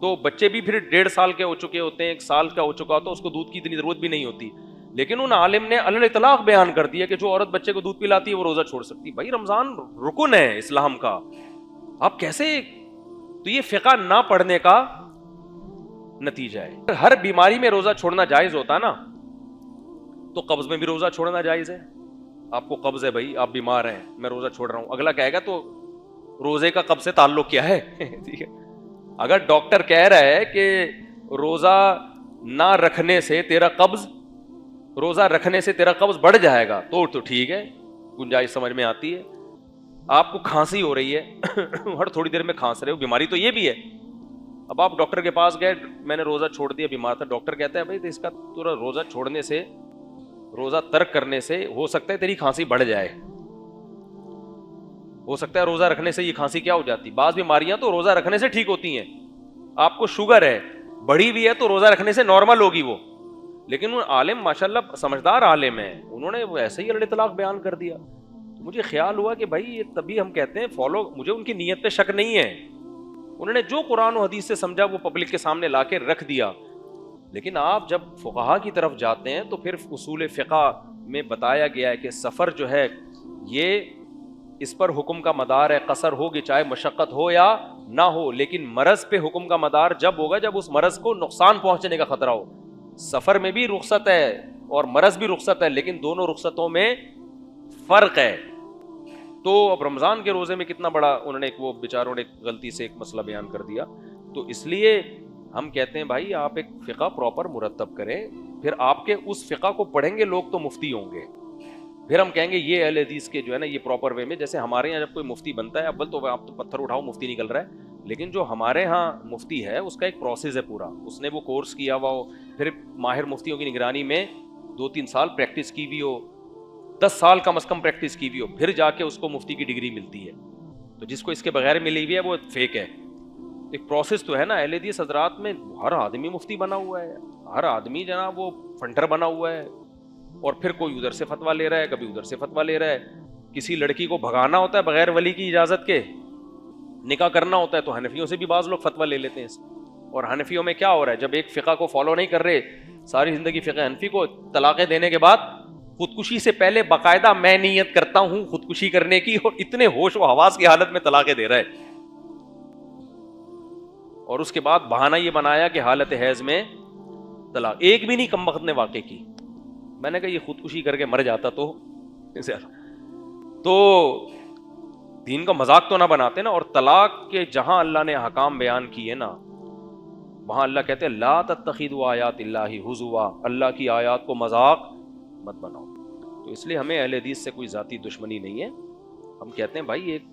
تو بچے بھی پھر 1.5 سال کے ہو چکے ہوتے ہیں، 1 سال کا ہو چکا ہوتا ہے، اس کو دودھ کی اتنی ضرورت بھی نہیں ہوتی. لیکن ان عالم نے علی الاطلاق بیان کر دیا کہ جو عورت بچے کو دودھ پلاتی ہے وہ روزہ چھوڑ سکتی. بھائی رمضان رکن ہے اسلام کا، آپ کیسے؟ تو یہ فقہ نہ پڑھنے کا نتیجہ ہے. ہر بیماری میں روزہ چھوڑنا جائز ہوتا نا، تو قبض میں بھی روزہ چھوڑنا جائز ہے. آپ کو قبض ہے بھائی، آپ بیمار ہیں، میں روزہ چھوڑ رہا ہوں. اگلا کہے گا تو روزے کا قبض سے تعلق کیا ہے؟ ٹھیک ہے. اگر ڈاکٹر کہہ رہا ہے کہ روزہ نہ رکھنے سے تیرا قبض، روزہ رکھنے سے تیرا قبض بڑھ جائے گا تو ٹھیک ہے، گنجائش سمجھ میں آتی ہے. آپ کو کھانسی ہو رہی ہے، ہر تھوڑی دیر میں کھانس رہے ہو، بیماری تو یہ بھی ہے. اب آپ ڈاکٹر کے پاس گئے، میں نے روزہ چھوڑ دیا، بیمار تھا. ڈاکٹر کہتا ہے بھائی اس کا تیرا روزہ چھوڑنے سے، روزہ ترک کرنے سے ہو سکتا ہے تیری کھانسی بڑھ جائے. ہو سکتا ہے روزہ رکھنے سے یہ کھانسی کیا ہو جاتی, بعض بیماریاں تو روزہ رکھنے سے ٹھیک ہوتی ہیں. آپ کو شوگر ہے, بڑھی بھی ہے, تو روزہ رکھنے سے نارمل ہوگی وہ. لیکن وہ عالم ماشاءاللہ سمجھدار عالم ہے, انہوں نے وہ ایسے ہی اطلاق بیان کر دیا. مجھے خیال ہوا کہ بھائی یہ تبھی ہم کہتے ہیں فالو, مجھے ان کی نیت پہ شک نہیں ہے, انہوں نے جو قرآن و حدیث سے سمجھا وہ پبلک کے سامنے لا کے رکھ دیا. لیکن آپ جب فقہا کی طرف جاتے ہیں تو پھر اصول فقہ میں بتایا گیا ہے کہ سفر جو ہے یہ اس پر حکم کا مدار ہے, قصر ہوگی چاہے مشقت ہو یا نہ ہو, لیکن مرض پہ حکم کا مدار جب ہوگا جب اس مرض کو نقصان پہنچنے کا خطرہ ہو. سفر میں بھی رخصت ہے اور مرض بھی رخصت ہے, لیکن دونوں رخصتوں میں فرق ہے. تو اب رمضان کے روزے میں کتنا بڑا انہوں نے وہ بیچاروں نے غلطی سے ایک مسئلہ بیان کر دیا. تو اس لیے ہم کہتے ہیں بھائی آپ ایک فقہ پراپر مرتب کریں, پھر آپ کے اس فقہ کو پڑھیں گے لوگ تو مفتی ہوں گے, پھر ہم کہیں گے یہ اہل حدیث کے جو ہے نا یہ پراپر وے میں. جیسے ہمارے یہاں جب کوئی مفتی بنتا ہے, اول تو آپ تو پتھر اٹھاؤ مفتی نکل رہا ہے, لیکن جو ہمارے ہاں مفتی ہے اس کا ایک پروسیس ہے پورا, اس نے وہ کورس کیا ہوا ہو, پھر ماہر مفتیوں کی نگرانی میں 2-3 سال پریکٹس کی بھی ہو, 10 سال کم از کم پریکٹس کی بھی ہو, پھر جا کے اس کو مفتی کی ڈگری ملتی ہے. تو جس کو اس کے بغیر ملی ہوئی ہے وہ فیک ہے. ایک پروسیس تو ہے نا. اہل حدیث حضرات میں ہر آدمی مفتی بنا ہوا ہے, ہر آدمی جناب وہ فنٹر بنا ہوا ہے, اور پھر کوئی ادھر سے فتویٰ لے رہا ہے, کبھی ادھر سے فتویٰ لے رہا ہے. کسی لڑکی کو بھگانا ہوتا ہے بغیر ولی کی اجازت کے, نکاح کرنا ہوتا ہے تو حنفیوں سے بھی بعض لوگ فتویٰ لے لیتے ہیں. اور حنفیوں میں کیا ہو رہا ہے, جب ایک فقہ کو فالو نہیں کر رہے ساری زندگی فقہ حنفی کو, طلاقیں دینے کے بعد خودکشی سے پہلے باقاعدہ میں نیت کرتا ہوں خودکشی کرنے کی, اور اتنے ہوش و حواس کی حالت میں طلاقیں دے رہا ہے. اور اس کے بعد بہانہ یہ بنایا کہ حالت حیض میں طلاق. ایک بھی نہیں کمبخت نے واقع کی. میں نے کہا یہ خودکشی کر کے مر جاتا تو دین کا مذاق تو نہ بناتے نا. اور طلاق کے جہاں اللہ نے احکام بیان کیے نا, وہاں اللہ کہتے ہیں لا تتخذوا آیات اللہ ہزوا, اللہ کی آیات کو مذاق مت بناؤ. تو اس لیے ہمیں اہل حدیث سے کوئی ذاتی دشمنی نہیں ہے. ہم کہتے ہیں بھائی ایک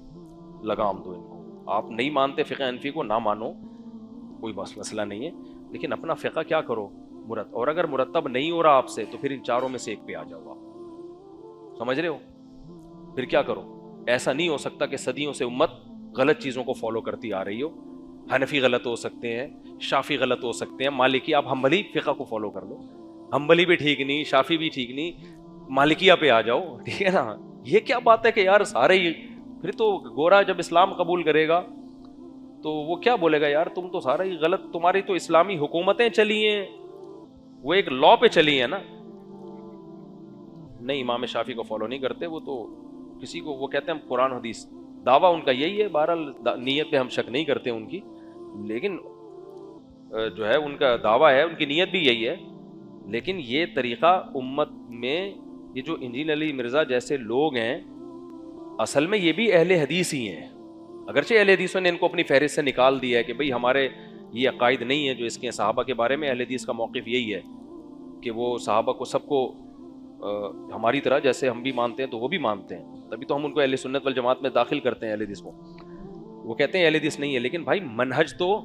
لگام دو ان کو, آپ نہیں مانتے فقہ حنفی کو نہ مانو, کوئی مسئلہ نہیں ہے, لیکن اپنا فقہ کیا کرو مرتب. اور اگر مرتب نہیں ہو رہا آپ سے تو پھر ان چاروں میں سے ایک پہ آ جاؤ. آپ سمجھ رہے ہو, پھر کیا کرو. ایسا نہیں ہو سکتا کہ صدیوں سے امت غلط چیزوں کو فالو کرتی آ رہی ہو. حنفی غلط ہو سکتے ہیں, شافی غلط ہو سکتے ہیں, مالکی, آپ حنبلی فقہ کو فالو کر لو. حنبلی بھی ٹھیک نہیں, شافی بھی ٹھیک نہیں, مالکیہ پہ آ جاؤ, ٹھیک ہے نا. یہ کیا بات ہے کہ یار سارے ہی, پھر تو گورا جب اسلام قبول کرے گا تو وہ کیا بولے گا یار تم تو سارا ہی غلط, تمہاری تو اسلامی حکومتیں چلی ہیں, وہ ایک لا پہ چلی ہیں نا. نہیں, امام شافی کو فالو نہیں کرتے, وہ تو کسی کو, وہ کہتے ہیں ہم قرآن حدیث, دعویٰ ان کا یہی ہے. بہرحال نیت پہ ہم شک نہیں کرتے ان کی, لیکن جو ہے ان کا دعویٰ ہے, ان کی نیت بھی یہی ہے. لیکن یہ طریقہ امت میں, یہ جو انجینئر علی مرزا جیسے لوگ ہیں اصل میں یہ بھی اہل حدیث ہی ہیں, اگرچہ اہل حدیثوں نے ان کو اپنی فہرست سے نکال دیا ہے کہ بھئی ہمارے یہ عقائد نہیں ہے جو اس کے صحابہ کے بارے میں. اہل حدیث کا موقف یہی ہے کہ وہ صحابہ کو سب کو ہماری طرح جیسے ہم بھی مانتے ہیں تو وہ بھی مانتے ہیں, تبھی تو ہم ان کو اہل سنت والجماعت میں داخل کرتے ہیں اہل حدیث کو. وہ کہتے ہیں اہل حدیث نہیں ہے, لیکن بھائی منہج تو,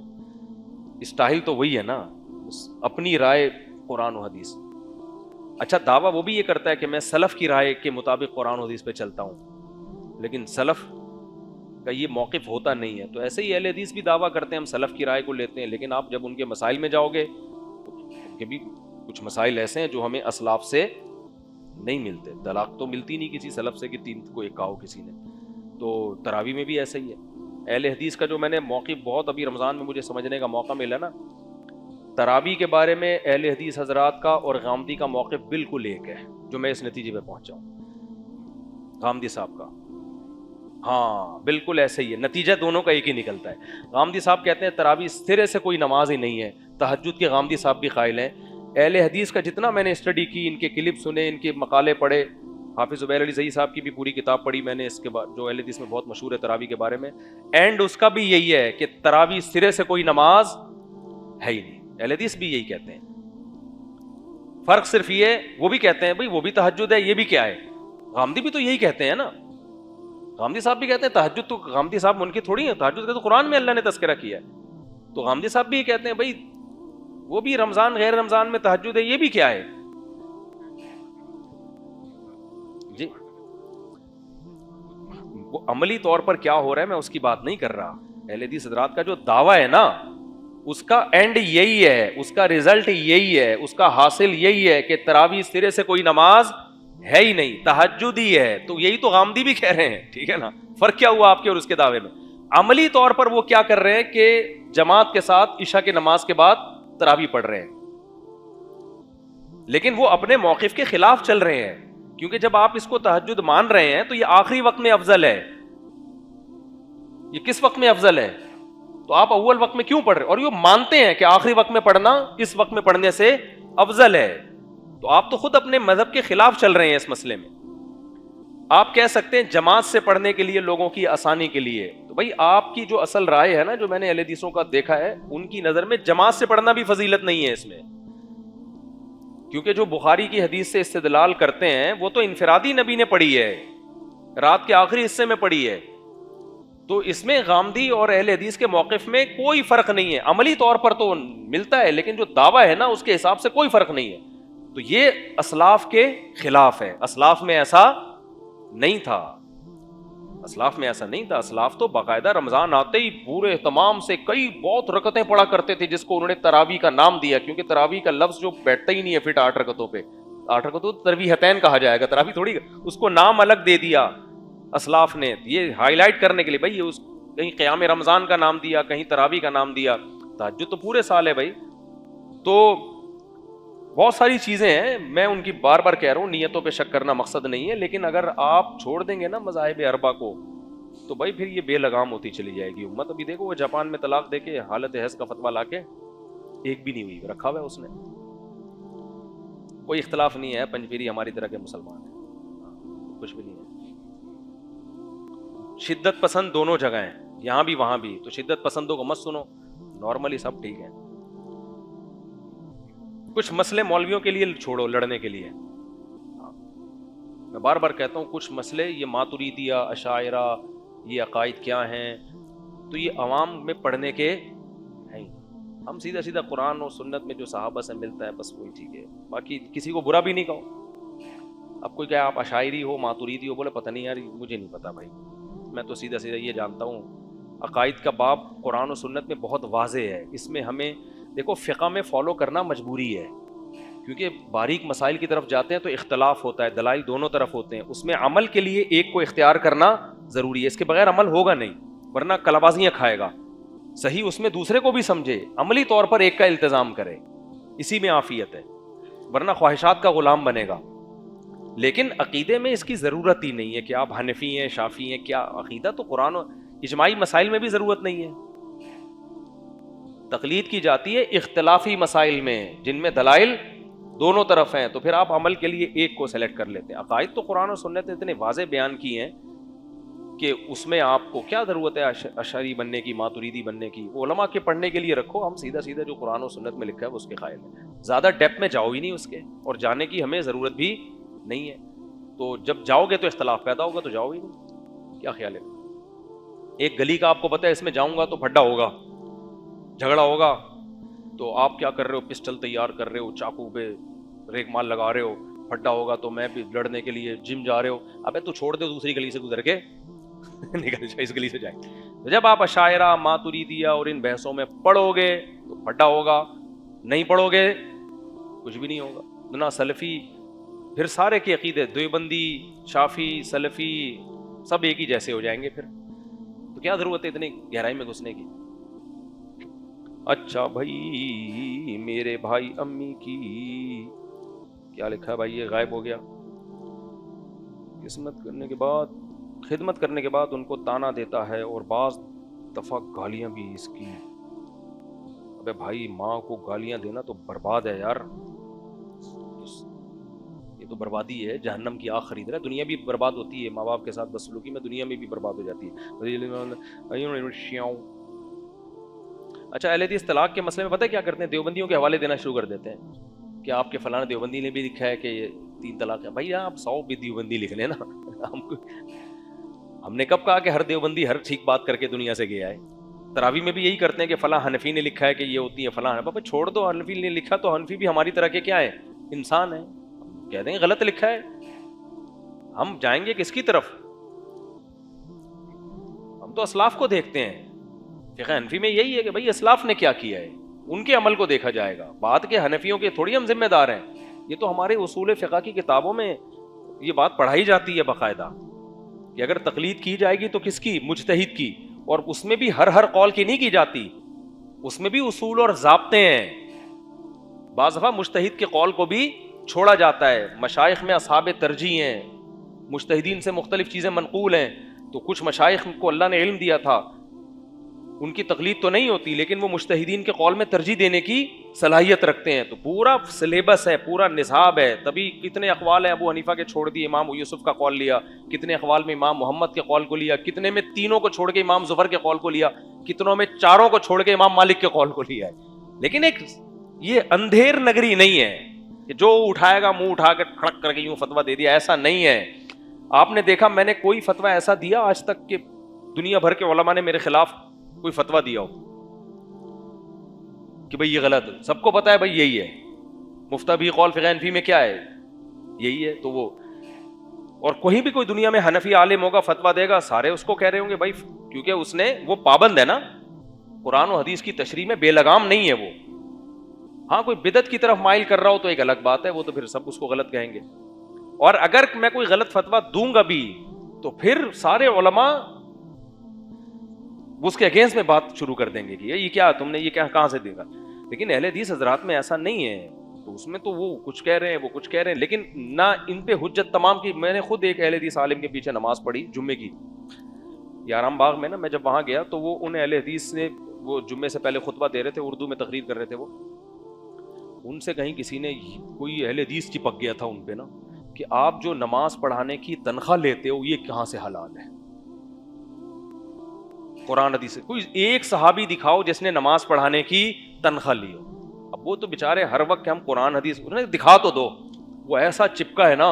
اسٹائل تو وہی ہے نا, اپنی رائے قرآن و حدیث. اچھا, دعویٰ وہ بھی یہ کرتا ہے کہ میں سلف کی رائے کے مطابق قرآن و حدیث پہ چلتا ہوں, لیکن سلف کا یہ موقف ہوتا نہیں ہے. تو ایسے ہی اہل حدیث بھی دعویٰ کرتے ہیں ہم سلف کی رائے کو لیتے ہیں, لیکن آپ جب ان کے مسائل میں جاؤ گے ان کے بھی کچھ مسائل ایسے ہیں جو ہمیں اسلاف سے نہیں ملتے. طلاق تو ملتی نہیں کسی سلف سے کہ 3 کو 1 کہا ہو کسی نے. تو تراویح میں بھی ایسا ہی ہے. اہل حدیث کا جو میں نے موقف بہت ابھی رمضان میں مجھے سمجھنے کا موقع ملا نا, تراویح کے بارے میں اہل حدیث حضرات کا اور غامدی کا موقف بالکل ایک ہے, جو میں اس نتیجے پہ پہنچا ہوں. غامدی صاحب کا, ہاں بالکل ایسے ہی ہے, نتیجہ دونوں کا ایک ہی نکلتا ہے. غامدی صاحب کہتے ہیں تراویح سرے سے کوئی نماز ہی نہیں ہے. تہجد کے غامدی صاحب بھی قائل ہیں. اہل حدیث کا جتنا میں نے اسٹڈی کی, ان کے کلپ سنے, ان کے مقالے پڑھے, حافظ زبیر علی زئی صاحب کی بھی پوری کتاب پڑھی میں نے اس کے بعد, جو اہل حدیث میں بہت مشہور ہے تراویح کے بارے میں, اینڈ اس کا بھی یہی ہے کہ تراویح سرے سے کوئی نماز ہے ہی نہیں. اہل حدیث بھی یہی کہتے ہیں. فرق صرف یہ, وہ بھی کہتے ہیں بھئی وہ بھی تہجد ہے, یہ بھی کیا ہے. غامدی بھی تو یہی کہتے ہیں نا, غامدی صاحب بھی کہتے ہیں تہجد, تو غامدی صاحب ان کی تھوڑی ہے, تہجد کا تو قرآن میں اللہ نے تذکرہ کیا ہے. تو غامدی صاحب بھی یہ کہتے ہیں بھئی وہ بھی رمضان غیر رمضان میں تہجد ہے, یہ بھی کیا ہے جی. وہ عملی طور پر کیا ہو رہا ہے میں اس کی بات نہیں کر رہا. اہل حدیث حضرات کا جو دعویٰ ہے نا اس کا اینڈ یہی ہے, اس کا ریزلٹ یہی ہے, اس کا حاصل یہی ہے کہ تراویح سرے سے کوئی نماز ہے ہی نہیں, تہجد ہی ہے. تو یہی تو غامدی بھی کہہ رہے ہیں, ٹھیک ہے نا. فرق کیا ہوا آپ کے اور اس کے دعوے میں؟ عملی طور پر وہ کیا کر رہے ہیں کہ جماعت کے ساتھ عشاء کی نماز کے بعد تراویح پڑھ رہے ہیں, لیکن وہ اپنے موقف کے خلاف چل رہے ہیں. کیونکہ جب آپ اس کو تہجد مان رہے ہیں تو یہ آخری وقت میں افضل ہے. یہ کس وقت میں افضل ہے؟ تو آپ اول وقت میں کیوں پڑھ رہے ہیں؟ اور یہ مانتے ہیں کہ آخری وقت میں پڑھنا اس وقت میں پڑھنے سے افضل ہے. تو آپ تو خود اپنے مذہب کے خلاف چل رہے ہیں اس مسئلے میں. آپ کہہ سکتے ہیں جماعت سے پڑھنے کے لیے لوگوں کی آسانی کے لیے. تو بھائی آپ کی جو اصل رائے ہے نا, جو میں نے اہل حدیثوں کا دیکھا ہے, ان کی نظر میں جماعت سے پڑھنا بھی فضیلت نہیں ہے اس میں. کیونکہ جو بخاری کی حدیث سے استدلال کرتے ہیں وہ تو انفرادی نبی نے پڑھی ہے, رات کے آخری حصے میں پڑھی ہے. تو اس میں غامدی اور اہل حدیث کے موقف میں کوئی فرق نہیں ہے. عملی طور پر تو ملتا ہے, لیکن جو دعویٰ ہے نا اس کے حساب سے کوئی فرق نہیں ہے. تو یہ اسلاف کے خلاف ہے. اسلاف میں ایسا نہیں تھا, اسلاف میں ایسا نہیں تھا. اسلاف تو باقاعدہ رمضان آتے ہی پورے اہتمام سے کئی بہت رکعتیں پڑھا کرتے تھے, جس کو انہوں نے تراویح کا نام دیا. کیونکہ تراویح کا لفظ جو بیٹھتا ہی نہیں ہے فٹ 8 رکعتوں پہ, 8 رکعتوں تراویحتین کہا جائے گا, تراویح تھوڑی, اس کو نام الگ دے دیا اسلاف نے, یہ ہائی لائٹ کرنے کے لیے. بھائی اس کہیں قیام رمضان کا نام دیا, کہیں تراویح کا نام دیا. تہجد تو پورے سال ہے بھائی. تو بہت ساری چیزیں ہیں, میں ان کی بار بار کہہ رہا ہوں, نیتوں پہ شک کرنا مقصد نہیں ہے. لیکن اگر آپ چھوڑ دیں گے نا مذاہب اربعہ کو تو بھائی پھر یہ بے لگام ہوتی چلی جائے گی امت. ابھی دیکھو وہ جاپان میں طلاق دے کے حالت حیض کا فتویٰ لا کے ایک بھی نہیں ہوئی, رکھا ہوا ہے اس نے. کوئی اختلاف نہیں ہے, پنجپیری ہماری طرح کے مسلمان ہیں, کچھ بھی نہیں ہے. شدت پسند دونوں جگہ ہیں, یہاں بھی وہاں بھی. تو شدت پسندوں کو مت سنو, نارملی سب ٹھیک ہے. کچھ مسئلے مولویوں کے لیے چھوڑو لڑنے کے لیے. میں بار بار کہتا ہوں کچھ مسئلے, یہ ماتریدیہ, اشاعرہ, یہ عقائد کیا ہیں, تو یہ عوام میں پڑھنے کے ہیں. ہم سیدھا سیدھا قرآن اور سنت میں جو صحابہ سے ملتا ہے بس وہی ٹھیک ہے. باقی کسی کو برا بھی نہیں کہو. اب کوئی کہ آپ اشاعری ہو, ماتریدی ہو, بولے پتہ نہیں یار مجھے نہیں پتا. بھائی میں تو سیدھا سیدھا یہ جانتا ہوں, عقائد کا باب قرآن و سنت میں بہت واضح ہے. اس میں ہمیں دیکھو فقہ میں فالو کرنا مجبوری ہے, کیونکہ باریک مسائل کی طرف جاتے ہیں تو اختلاف ہوتا ہے, دلائل دونوں طرف ہوتے ہیں. اس میں عمل کے لیے ایک کو اختیار کرنا ضروری ہے, اس کے بغیر عمل ہوگا نہیں, ورنہ کلابازیاں کھائے گا. صحیح اس میں دوسرے کو بھی سمجھے, عملی طور پر ایک کا التزام کرے, اسی میں عافیت ہے, ورنہ خواہشات کا غلام بنے گا. لیکن عقیدے میں اس کی ضرورت ہی نہیں ہے کہ آپ حنفی ہیں, شافی ہیں, کیا عقیدہ تو قرآن و اجماعی مسائل میں بھی ضرورت نہیں ہے. تقلید کی جاتی ہے اختلافی مسائل میں جن میں دلائل دونوں طرف ہیں, تو پھر آپ عمل کے لیے ایک کو سلیکٹ کر لیتے ہیں. عقائد تو قرآن و سنت نے اتنے واضح بیان کی ہیں کہ اس میں آپ کو کیا ضرورت ہے اشعری بننے کی, ماتریدی بننے کی. وہ علماء کے پڑھنے کے لیے رکھو, ہم سیدھا سیدھا جو قرآن و سنت میں لکھا ہے اس کے قائل ہیں. زیادہ ڈیپ میں جاؤ ہی نہیں اس کے, اور جانے کی ہمیں ضرورت بھی نہیں ہے. تو جب جاؤ گے تو اختلاف پیدا ہوگا, تو جاؤ ہی نہیں. کیا خیال ہے؟ ایک گلی کا آپ کو پتہ ہے اس میں جاؤں گا تو پھڈا ہوگا, جھگڑا ہوگا, تو آپ کیا کر رہے ہو, پسٹل تیار کر رہے ہو, چاقو پہ ریک مال لگا رہے ہو, پھڈا ہوگا تو میں بھی لڑنے کے لیے جم جا رہے ہو. ابے تو چھوڑ دے, دوسری گلی سے گزر کے نکل جائے, اس گلی سے جائیں. تو جب آپ اشاعرہ, ماتریدیہ اور ان بحثوں میں پڑھو گے تو پھڈا ہوگا, نہیں پڑھو گے کچھ بھی نہیں ہوگا. نہ سلفی, پھر سارے کے عقیدے دیوبندی, شافی, سلفی سب ایک ہی جیسے ہو جائیں گے. پھر تو کیا ضرورت ہے اتنی گہرائی میں گھسنے کی. اچھا بھائی, میرے بھائی امی کی کیا لکھا ہے بھائی, یہ غائب ہو گیا. خدمت کرنے کے بعد ان کو تانا دیتا ہے اور بعض دفعہ گالیاں بھی اس کی. ابے بھائی ماں کو گالیاں دینا تو برباد ہے یار, یہ تو بربادی ہے, جہنم کی آگ خرید رہا ہے. دنیا بھی برباد ہوتی ہے ماں باپ کے ساتھ بدسلوکی میں, دنیا میں بھی برباد ہو جاتی ہے. اچھا اہل حدیث طلاق کے مسئلے میں پتہ ہے کیا کرتے ہیں, دیوبندیوں کے حوالے دینا شروع کر دیتے ہیں کہ آپ کے فلاں دیوبندی نے بھی لکھا ہے کہ یہ 3 طلاق ہے. بھائی آپ 100 بھی دیوبندی لکھ لیں نا, ہم نے کب کہا کہ ہر دیوبندی ہر ٹھیک بات کر کے دنیا سے گیا ہے. تراویح میں بھی یہی کرتے ہیں کہ فلاں حنفی نے لکھا ہے کہ یہ ہوتی ہے, فلاں بابا چھوڑ دو, حنفی نے لکھا تو حنفی بھی ہماری طرح کے کیا ہے, انسان ہیں. کہہ دیں غلط لکھا ہے, ہم جائیں گے کس کی طرف, تو اسلاف کو دیکھتے ہیں. فقہ حنفی میں یہی ہے کہ بھائی اسلاف نے کیا کیا ہے, ان کے عمل کو دیکھا جائے گا. بات کے حنفیوں کے تھوڑی ہم ذمہ دار ہیں, یہ تو ہمارے اصول فقہ کی کتابوں میں یہ بات پڑھائی جاتی ہے باقاعدہ کہ اگر تقلید کی جائے گی تو کس کی؟ مجتہد کی. اور اس میں بھی ہر قول کی نہیں کی جاتی, اس میں بھی اصول اور ضابطے ہیں. بعض دفعہ مجتہد کے قول کو بھی چھوڑا جاتا ہے. مشائخ میں اصحاب ترجیح ہیں, مجتہدین سے مختلف چیزیں منقول ہیں, تو کچھ مشائخ کو اللہ نے علم دیا تھا, ان کی تقلید تو نہیں ہوتی لیکن وہ مجتہدین کے قول میں ترجیح دینے کی صلاحیت رکھتے ہیں. تو پورا سلیبس ہے, پورا نصاب ہے. تبھی کتنے اقوال ہیں ابو حنیفہ کے چھوڑ دیے, امام یوسف کا قول لیا, کتنے اقوال میں امام محمد کے قول کو لیا, کتنے میں تینوں کو چھوڑ کے امام ظفر کے قول کو لیا, کتنوں میں چاروں کو چھوڑ کے امام مالک کے قول کو لیا ہے. لیکن ایک یہ اندھیر نگری نہیں ہے کہ جو اٹھائے گا منہ اٹھا کے کھڑک کر کے یوں فتویٰ دے دیا, ایسا نہیں ہے. آپ نے دیکھا میں نے کوئی فتویٰ ایسا دیا آج تک کہ دنیا بھر کے علماء نے میرے خلاف کوئی فتویٰ دیا ہو کہ بھئی یہ غلط ہے؟ سب کو پتا ہے بھئی یہی ہے, مفتہ بھی قول فقہ حنفی میں کیا ہے, یہی ہے. تو وہ اور کوئی دنیا میں حنفی عالم ہوگا فتویٰ دے گا, سارے اس کو کہہ رہے ہوں گے بھائی, کیونکہ اس نے وہ پابند ہے نا, قرآن و حدیث کی تشریح میں بے لگام نہیں ہے وہ. ہاں کوئی بدعت کی طرف مائل کر رہا ہو تو ایک الگ بات ہے, وہ تو پھر سب اس کو غلط کہیں گے. اور اگر میں کوئی غلط فتویٰ دوں گا بھی تو پھر سارے علماء اس کے اگینسٹ میں بات شروع کر دیں گے کہ یہ کیا تم نے یہ کیا کہاں سے دے گا. لیکن اہل حدیث حضرات میں ایسا نہیں ہے, تو اس میں تو وہ کچھ کہہ رہے ہیں وہ کچھ کہہ رہے ہیں, لیکن نہ ان پہ حجت تمام کی. میں نے خود ایک اہل حدیث عالم کے پیچھے نماز پڑھی جمعے کی یارام باغ میں نا, میں جب وہاں گیا تو وہ ان اہل حدیث نے وہ جمعے سے پہلے خطبہ دے رہے تھے, اردو میں تقریر کر رہے تھے, وہ ان سے کہیں کسی نے کوئی اہل حدیث چپک گیا تھا ان پہ نا کہ آپ جو نماز پڑھانے کی تنخواہ لیتے ہو یہ کہاں سے حلال ہے؟ قرآن حدیث سے کوئی ایک صحابی دکھاؤ جس نے نماز پڑھانے کی تنخواہ لی ہو. اب وہ تو بےچارے ہر وقت کہ ہم قرآن حدیث, انہیں دکھا تو دو, وہ ایسا چپکا ہے نا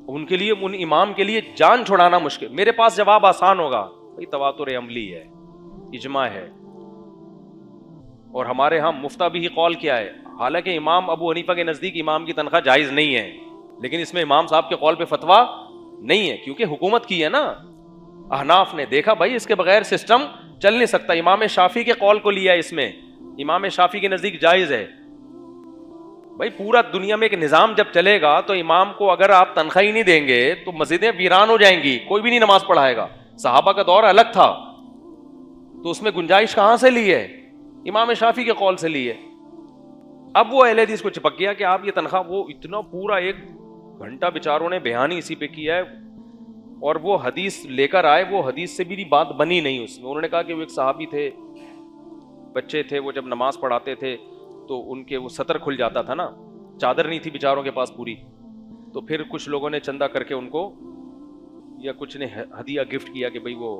ان کے لیے, ان امام کے لیے جان چھڑانا مشکل. میرے پاس جواب آسان ہوگا, بھائی تواتر عملی ہے, اجماع ہے, اور ہمارے ہاں مفتہ بھی قول کیا ہے. حالانکہ امام ابو حنیفہ کے نزدیک امام کی تنخواہ جائز نہیں ہے, لیکن اس میں امام صاحب کے قول پہ فتویٰ نہیں ہے کیونکہ حکومت کی ہے نا. احناف نے دیکھا بھائی اس کے بغیر سسٹم چل نہیں سکتا, امام شافعی کے قول کو لیا اس میں, امام شافعی کے نزدیک جائز ہے. بھائی پورا دنیا میں ایک نظام جب چلے گا تو امام کو اگر آپ تنخواہ ہی نہیں دیں گے تو مسجدیں ویران ہو جائیں گی, کوئی بھی نہیں نماز پڑھائے گا. صحابہ کا دور الگ تھا تو اس میں گنجائش کہاں سے لی ہے؟ امام شافعی کے قول سے لی ہے. اب وہ اہل حدیث کو چپک گیا کہ آپ یہ تنخواہ, وہ اتنا پورا 1 گھنٹہ بیچاروں نے بیان ہی اسی پہ کیا ہے, اور وہ حدیث لے کر آئے, وہ حدیث سے بھی بات بنی نہیں اس میں. انہوں نے کہا کہ وہ ایک صحابی تھے, بچے تھے, وہ جب نماز پڑھاتے تھے تو ان کے وہ سطر کھل جاتا تھا نا, چادر نہیں تھی بیچاروں کے پاس پوری, تو پھر کچھ لوگوں نے چندہ کر کے ان کو یا کچھ نے ہدیہ گفٹ کیا کہ بھئی وہ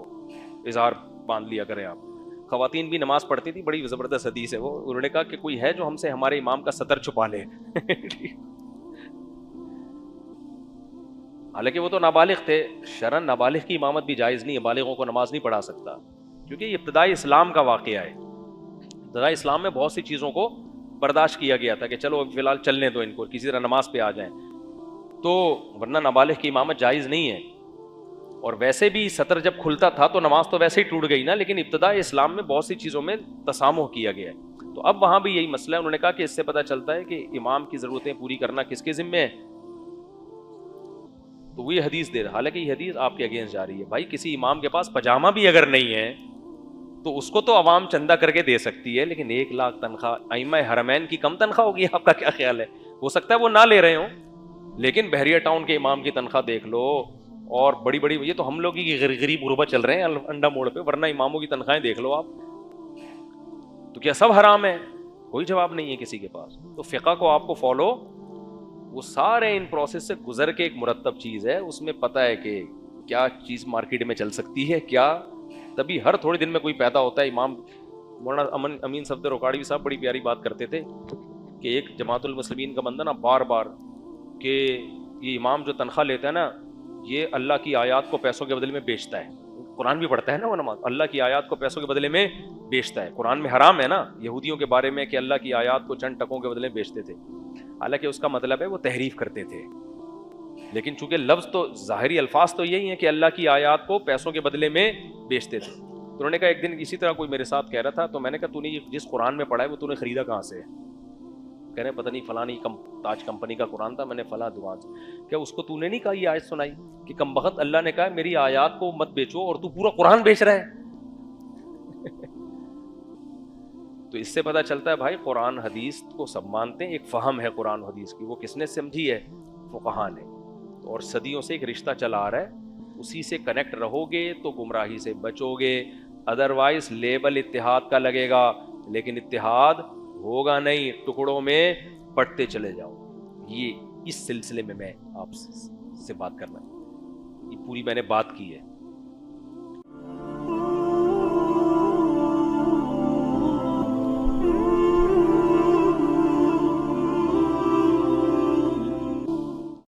اظہار باندھ لیا کریں آپ. خواتین بھی نماز پڑھتی تھی, بڑی زبردست حدیث ہے وہ. انہوں نے کہا کہ کوئی ہے جو ہم سے ہمارے امام کا سطر چھپا لے. حالانکہ وہ تو نابالغ تھے, شرعاً نابالغ کی امامت بھی جائز نہیں ہے, بالغوں کو نماز نہیں پڑھا سکتا, کیونکہ یہ ابتدائی اسلام کا واقعہ ہے. ابتدائی اسلام میں بہت سی چیزوں کو برداشت کیا گیا تھا کہ چلو فی الحال چلنے دو ان کو, کسی طرح نماز پہ آ جائیں, تو ورنہ نابالغ کی امامت جائز نہیں ہے. اور ویسے بھی سطر جب کھلتا تھا تو نماز تو ویسے ہی ٹوٹ گئی نا, لیکن ابتدائی اسلام میں بہت سی چیزوں میں تسامح کیا گیا ہے. تو اب وہاں بھی یہی مسئلہ ہے. انہوں نے کہا کہ اس سے پتہ چلتا ہے کہ امام کی ضرورتیں پوری کرنا کس کے ذمہ ہے, تو وہ یہ حدیث دے رہا. حالانکہ یہ حدیث آپ کے اگینسٹ جا رہی ہے. بھائی کسی امام کے پاس پاجامہ بھی اگر نہیں ہے تو اس کو تو عوام چندہ کر کے دے سکتی ہے, لیکن 1 لاکھ تنخواہ, ائمہ حرمین کی کم تنخواہ ہوگی؟ آپ کا کیا خیال ہے؟ ہو سکتا ہے وہ نہ لے رہے ہوں, لیکن بحریہ ٹاؤن کے امام کی تنخواہ دیکھ لو, اور بڑی بڑی, یہ تو ہم لوگ ہی غریب غربا چل رہے ہیں انڈا موڑ پہ, ورنہ اماموں کی تنخواہیں دیکھ لو آپ. تو کیا سب حرام ہے؟ کوئی جواب نہیں ہے کسی کے پاس. تو فقہ کو آپ کو فالو, وہ سارے ان پروسیس سے گزر کے ایک مرتب چیز ہے, اس میں پتہ ہے کہ کیا چیز مارکیٹ میں چل سکتی ہے کیا. تبھی ہر تھوڑے دن میں کوئی پیدا ہوتا ہے. امام مولانا امین صفدر روکاڑی صاحب بڑی پیاری بات کرتے تھے کہ ایک جماعت المسلمین کا بندہ نا بار بار کہ یہ امام جو تنخواہ لیتا ہے نا, یہ اللہ کی آیات کو پیسوں کے بدلے میں بیچتا ہے. قرآن بھی پڑھتا ہے نا وہ نماز, اللہ کی آیات کو پیسوں کے بدلے میں بیچتا ہے. قرآن میں حرام ہے نا یہودیوں کے بارے میں کہ اللہ کی آیات کو چند ٹکوں کے بدلے میں بیچتے تھے, حالانکہ اس کا مطلب ہے وہ تحریف کرتے تھے. لیکن چونکہ لفظ تو ظاہری الفاظ تو یہی ہیں کہ اللہ کی آیات کو پیسوں کے بدلے میں بیچتے تھے. تو انہوں نے کہا ایک دن اسی طرح کوئی میرے ساتھ کہہ رہا تھا, تو میں نے کہا تو نے جس قرآن میں پڑھا ہے وہ تو نے خریدا کہاں سے ہے؟ کہہ رہے پتہ نہیں فلانی تاج کمپنی کا قرآن تھا, میں نے فلاں دکان سے. کیا اس کو تو نے نہیں کہا یہ آیت سنائی کہ کم بخت اللہ نے کہا میری آیات کو مت بیچو اور تو پورا قرآن بیچ رہا ہے؟ تو اس سے پتہ چلتا ہے بھائی قرآن حدیث کو سب مانتے ہیں, ایک فہم ہے قرآن حدیث کی, وہ کس نے سمجھی ہے؟ فقہا نے. اور صدیوں سے ایک رشتہ چلا آ رہا ہے, اسی سے کنیکٹ رہو گے تو گمراہی سے بچو گے, ادروائز لیبل اتحاد کا لگے گا لیکن اتحاد ہوگا نہیں, ٹکڑوں میں پڑتے چلے جاؤ. یہ اس سلسلے میں آپ سے بات کرنا, یہ پوری میں نے بات کی ہے.